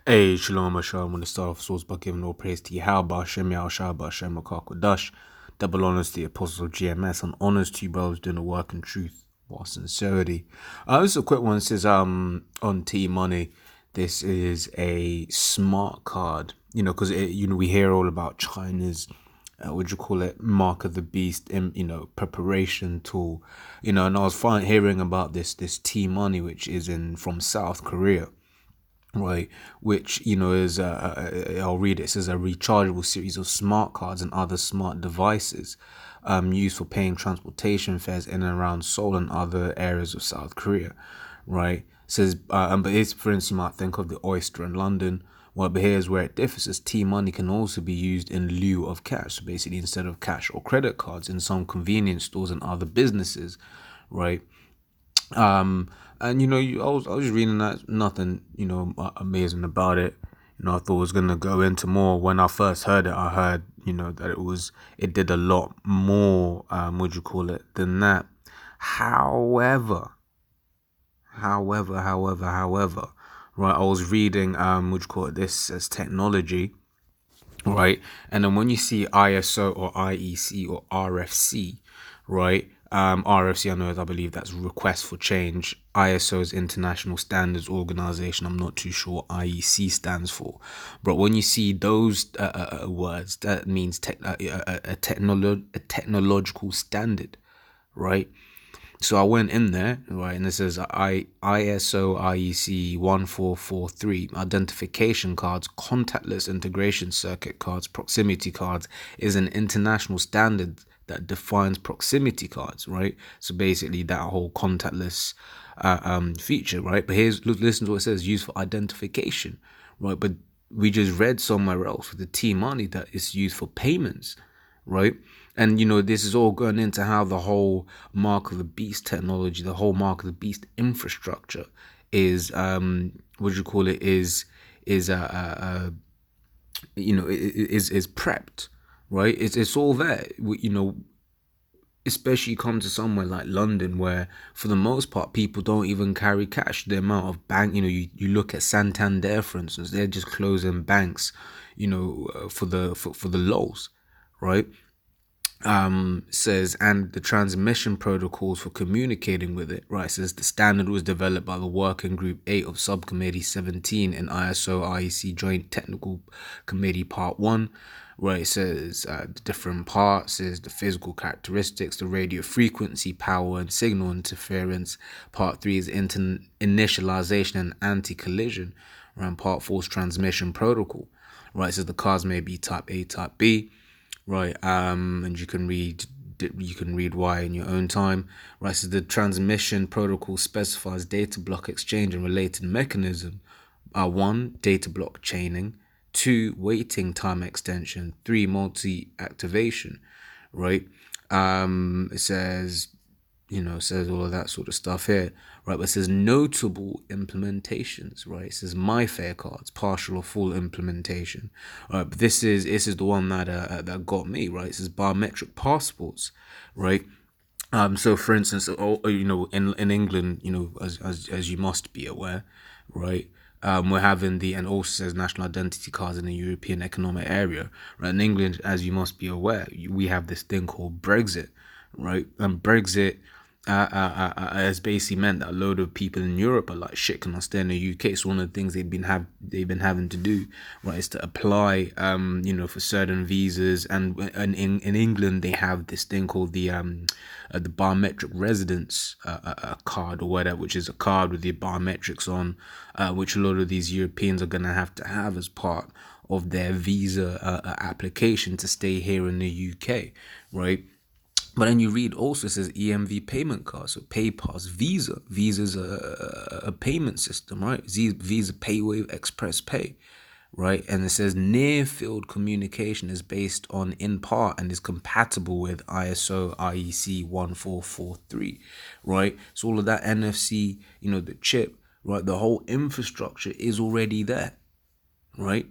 Hey, Shalom Hashem. I'm going to start off source by giving all praise to Yahweh, Hashem, Yahushua, Hashem, Kodash. Double honors to the apostles of GMS, and honors to you brothers doing the work in truth while sincerity. This is a quick one. It says on T Money, this is a smart card. Because we hear all about China's what do you call it, mark of the beast, preparation tool. And I was hearing about this T Money, which is from South Korea, right, which is I'll read it. It says a rechargeable series of smart cards and other smart devices used for paying transportation fares in and around Seoul and other areas of South Korea, right. It says but it's, for instance, you might think of the Oyster in London. Well, but here's where it differs. As T Money can also be used in lieu of cash, so basically instead of cash or credit cards in some convenience stores and other businesses, right. And I was reading that, nothing amazing about it. I thought it was gonna go into more. When I first heard it, I heard that it did a lot more. What you call it than that. However, right. I was reading what you call it. This as technology, right? And then when you see ISO or IEC or RFC, right? RFC, I believe that's request for change. ISO is International Standards Organization. I'm not too sure what IEC stands for, but when you see those words, that means a technological standard, right? So I went in there, right, and it says ISO IEC 1443 identification cards, contactless integration circuit cards, proximity cards is an international standard that defines proximity cards, right? So basically that whole contactless feature, right? But listen to what it says: used for identification, right? But we just read somewhere else with the T Money that it's used for payments, right? And this is all going into how the whole mark of the beast technology, the whole mark of the beast infrastructure is what do you call it, is is prepped, right? It's all there. Especially you come to somewhere like London, where for the most part people don't even carry cash. The amount of bank, you look at Santander, for instance, they're just closing banks, for the lows, right? Says, and the transmission protocols for communicating with it, right? Says the standard was developed by the Working Group 8 of Subcommittee 17 in ISO IEC Joint Technical Committee Part 1, right? It says the different parts is the physical characteristics, the radio frequency, power and signal interference. Part 3 is initialization and anti-collision, right? Part 4 is transmission protocol, right? It says the cars may be type A, type B, right. And you can read why in your own time, right. So the transmission protocol specifies data block exchange and related mechanism. 1, data block chaining. 2, waiting time extension. 3, multi activation, right. It says says all of that sort of stuff here, right? But it says notable implementations, right? It says MyFair cards, partial or full implementation, right? But this is the one that got me, right? It says biometric passports, right? So for instance, in England, as you must be aware, right? We're having and also says national identity cards in the European Economic Area, right? In England, as you must be aware, we have this thing called Brexit, right? And Brexit has basically meant that a load of people in Europe are like, shit, can I stay in the UK? So one of the things they've been having to do, right, is to apply, for certain visas. And in England, they have this thing called the biometric residence card or whatever, which is a card with the biometrics on, which a lot of these Europeans are gonna have to have as part of their visa application to stay here in the UK, right? But then you read also, it says EMV payment card, so PayPass, Visa. Visa's a payment system, right? Visa PayWave Express Pay, right? And it says near field communication is based on in part and is compatible with ISO IEC 1443, right? So all of that NFC, the chip, right? The whole infrastructure is already there, right?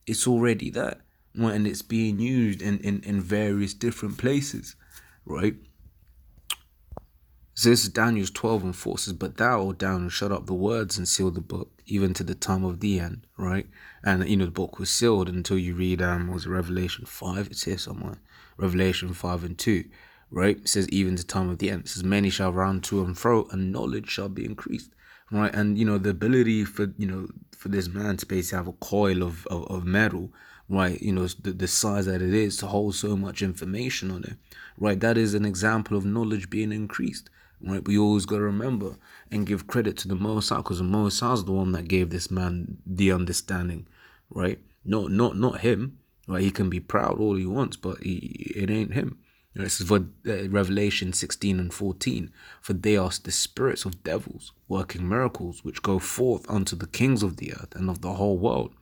It's already there, right? And it's being used in various different places, right? So this is Daniel's 12 and 4 says, but thou, O Daniel, shut up the words and seal the book even to the time of the end, right? And the book was sealed until you read was it Revelation 5? It's here somewhere. Revelation 5 and 2, right? It says even to the time of the end. It says many shall run to and fro, and knowledge shall be increased. Right, and the ability for for this man to basically have a coil of metal, right, the size that it is to hold so much information on it, right, that is an example of knowledge being increased, right. We always got to remember and give credit to the Most High, because the Most High is the one that gave this man the understanding, right. Not him, right. He can be proud all he wants, but it ain't him. This is for Revelation 16 and 14. For they are the spirits of devils, working miracles, which go forth unto the kings of the earth and of the whole world,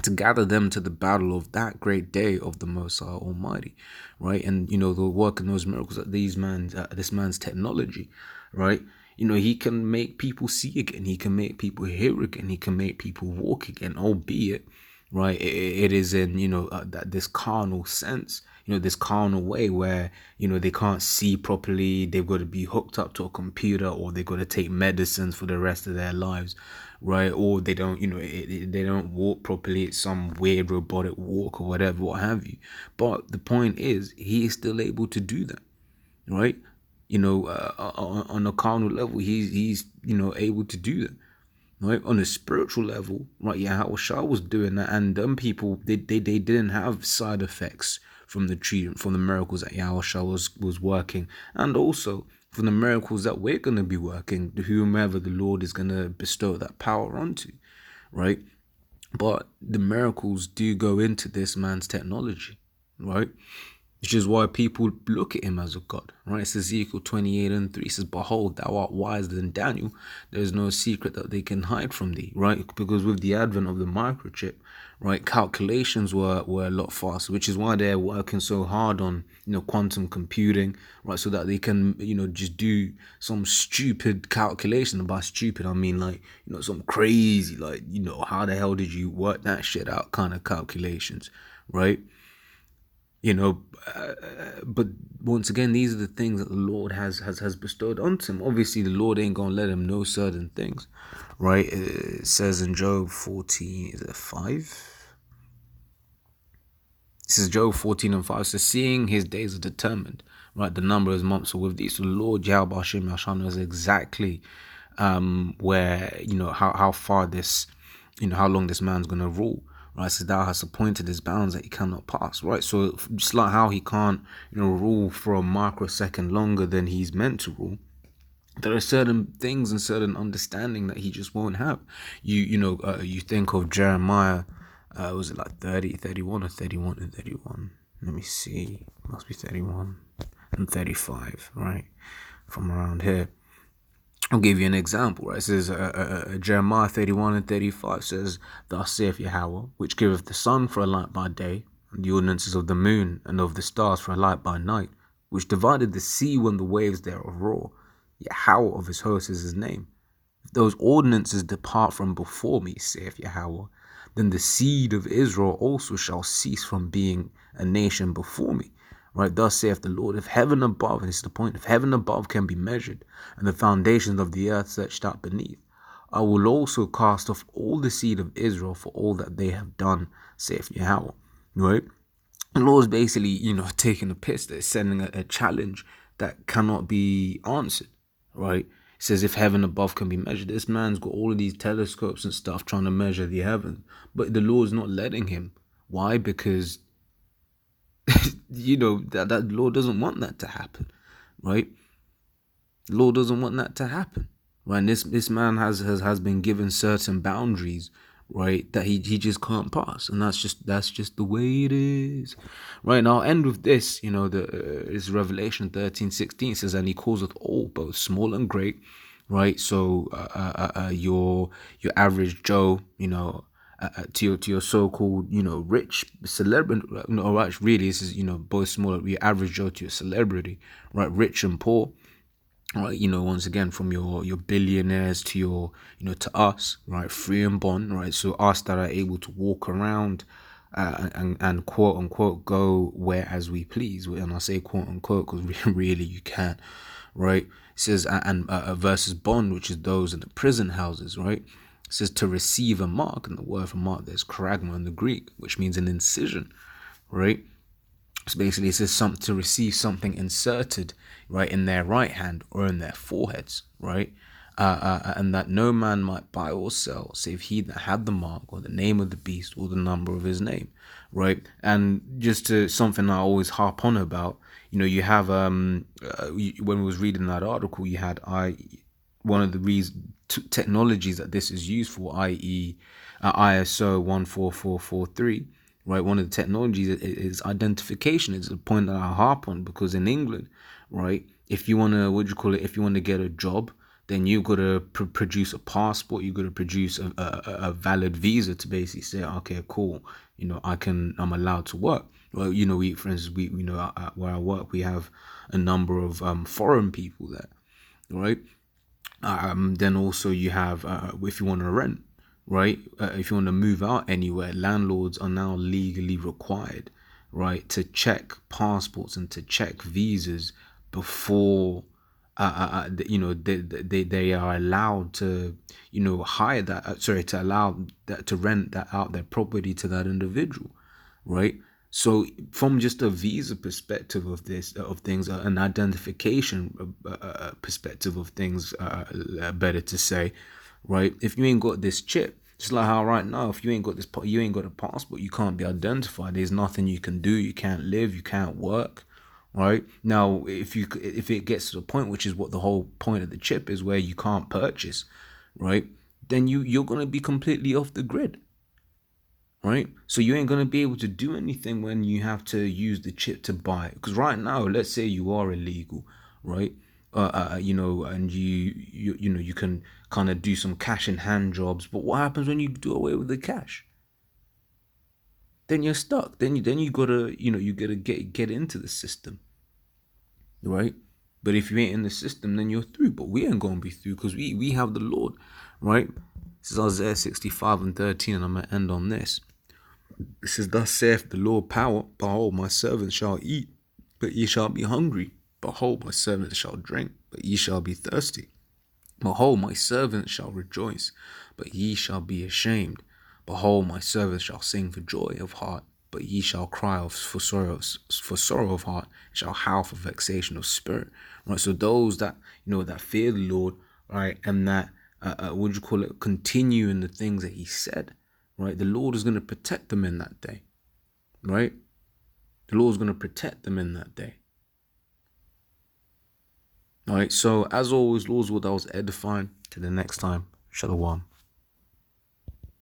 to gather them to the battle of that great day of the Most High Almighty, right? And they'll work in those miracles that this man's technology, right? He can make people see again. He can make people hear again. He can make people walk again, albeit, right, it is in that this carnal sense, this carnal way where they can't see properly. They've got to be hooked up to a computer, or they've got to take medicines for the rest of their lives, right? Or they don't they don't walk properly. It's some weird robotic walk or whatever, what have you. But the point is, he is still able to do that, right? On a carnal level, he's able to do that. Right, on a spiritual level, right? Yeah, how Shah was doing that, and them people, they didn't have side effects from the treatment, from the miracles that Yahweh Shah was working, and also from the miracles that we're gonna be working, whomever the Lord is gonna bestow that power onto, right? But the miracles do go into this man's technology, right? Which is why people look at him as a god, right? It's Ezekiel 28 and 3. It says, behold, thou art wiser than Daniel. There is no secret that they can hide from thee, right? Because with the advent of the microchip, right, calculations were a lot faster, which is why they're working so hard on, quantum computing, right? So that they can, just do some stupid calculation. And by stupid, I mean like, some crazy, like, how the hell did you work that shit out kind of calculations, right? But once again, these are the things that the Lord has bestowed onto him. Obviously, the Lord ain't gonna let him know certain things, right? It says in Job 14, is it 5? This is Job 14 and 5. It says, seeing his days are determined, right? The number of his months are with thee. So the Lord Yahweh Hashem Yahshua knows exactly where, how far this, how long this man's gonna rule. Right, so thou hast appointed his bounds that he cannot pass. Right, so just like how he can't, rule for a microsecond longer than he's meant to rule, there are certain things and certain understanding that he just won't have. You think of Jeremiah, was it like 30, 31 or 31 and 31? Let me see, must be 31 and 35, right, from around here. I'll give you an example, right? It says, Jeremiah 31 and 35 says, thus saith Yahweh, which giveth the sun for a light by day, and the ordinances of the moon and of the stars for a light by night, which divided the sea when the waves thereof roar. Yahweh of his hosts is his name. If those ordinances depart from before me, saith Yahweh, then the seed of Israel also shall cease from being a nation before me. Right, thus saith the Lord, if heaven above, and this is the point, if heaven above can be measured, and the foundations of the earth searched out beneath, I will also cast off all the seed of Israel for all that they have done, saith Yahweh. Right? The Lord is basically, taking a piss, that is sending a challenge that cannot be answered. Right? It says if heaven above can be measured. This man's got all of these telescopes and stuff trying to measure the heavens, but the Lord's not letting him. Why? Because that Lord doesn't want that to happen, right? The Lord doesn't want that to happen, right? And this man has been given certain boundaries, right, that he just can't pass, and that's just the way it is, right? And I'll end with this, is Revelation 13:16 says, and he causeth all, both small and great, right? So your average Joe, to your so-called, rich celebrity, right, really, this is, both small, your average Joe to your celebrity, right, rich and poor, right, once again, from your billionaires to your, to us, right, free and bond, right, so us that are able to walk around and quote unquote go where as we please, and I say quote unquote because really you can, right? It says and versus bond, which is those in the prison houses, right? It says to receive a mark, and the word for mark there's charagma in the Greek, which means an incision, right? So basically, it says something to receive something inserted, right, in their right hand or in their foreheads, right? And that no man might buy or sell save he that had the mark or the name of the beast or the number of his name, right? And just to something I always harp on about, you have when we was reading that article, you had one of the technologies that this is used for, i.e. ISO 14443, right? One of the technologies is identification. It's a point that I harp on because in England, right, if you want to, if you want to get a job, then you've got to produce a passport. You've got to produce a valid visa to basically say, okay, cool, I'm allowed to work. Well, for instance, where I work, we have a number of foreign people there, right? Then also you have, if you want to rent, right? If you want to move out anywhere, landlords are now legally required, right, to check passports and to check visas before, they are allowed to, hire that, to allow that, to rent that out, their property to that individual, right? So from just a visa perspective of things, an identification perspective of things, better to say, right? If you ain't got this chip, just like how right now, if you ain't got you ain't got a passport, you can't be identified. There's nothing you can do. You can't live. You can't work, right? Now, if it gets to the point, which is what the whole point of the chip is, where you can't purchase, right? Then you're gonna be completely off the grid. Right, so you ain't gonna be able to do anything when you have to use the chip to buy it. Because right now, let's say you are illegal, right? And you can kind of do some cash in hand jobs. But what happens when you do away with the cash? Then you're stuck. Then you gotta you gotta get into the system, right? But if you ain't in the system, then you're through. But we ain't gonna be through because we have the Lord, right? This is Isaiah 65:13, and I'm gonna end on this. It says, thus saith the Lord power, behold, my servants shall eat, but ye shall be hungry. Behold, my servants shall drink, but ye shall be thirsty. Behold, my servants shall rejoice, but ye shall be ashamed. Behold, my servants shall sing for joy of heart, but ye shall cry for sorrow of heart, shall howl for vexation of spirit. Right. So those that that fear the Lord, right, and that continue in the things that He said, right, the Lord is going to protect them in that day, right? The Lord is going to protect them in that day. All right. So as always, Lord's word, that was edifying. Till the next time, Shalom.